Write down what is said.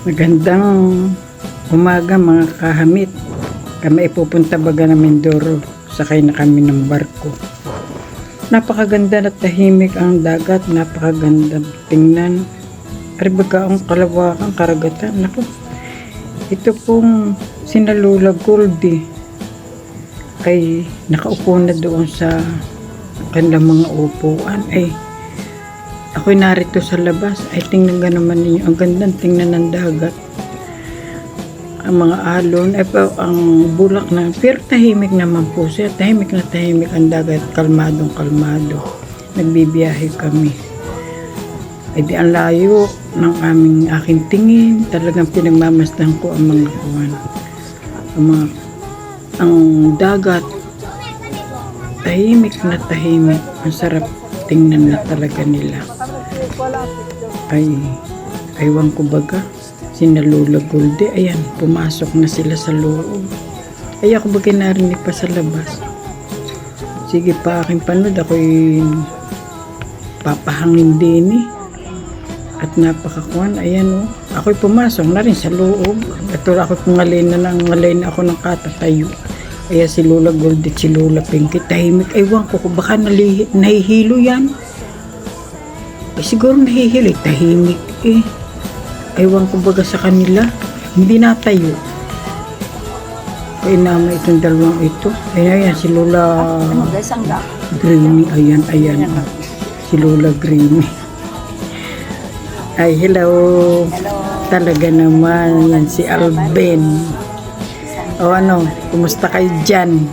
Magandang umaga mga kahamit. Kami ipupunta baga ng Mindoro. Sakay na kami ng barko. Napakaganda na tahimik ang dagat. Napakaganda tingnan. Aribaga ang kalawakan, karagatan. Naku, ito pong sinalula Goldie ay nakaupo na doon sa kanilang mga upuan. Ay, ako'y narito sa labas. Ay, tingnan ka naman ninyo. Ang gandang tingnan ng dagat. Ang mga alon. Ay, ang bulak na. Pero tahimik naman po siya. Tahimik na tahimik ang dagat. Kalmadong kalmado. Nagbibiyahe kami. Ay, di ang layo ng aking tingin. Talagang pinagmamasdan ko ang mga kuwan. Ang dagat. Tahimik na tahimik. Ang sarap tingnan na talaga nila. Ay, aywan ko baga. Sinalula Goldie. Ayan, pumasok na sila sa loob. Ay, ako baga narinig pa sa labas. Sige pa aking panood. Ako'y papahangin din eh. At napakakuan. Ayan o. Ako'y pumasok na rin sa loob. Ito ako'y pungalay na ako ng katatayo. Ayan si Lola Goldie, si Lola Pinky. Tahimik. Aywan ko kung baka nahihilo yan. Eh, siguro nahihilo. Tahimik eh. Aywan ko baga sa kanila. Hindi natayo. Kaya naman itong dalawang ito. Ayan, si Lola Greeny. Ayan. Si Lola Greeny. Ay, hello. Talaga naman. Yan si Alben. O ano, kumusta kayo dyan?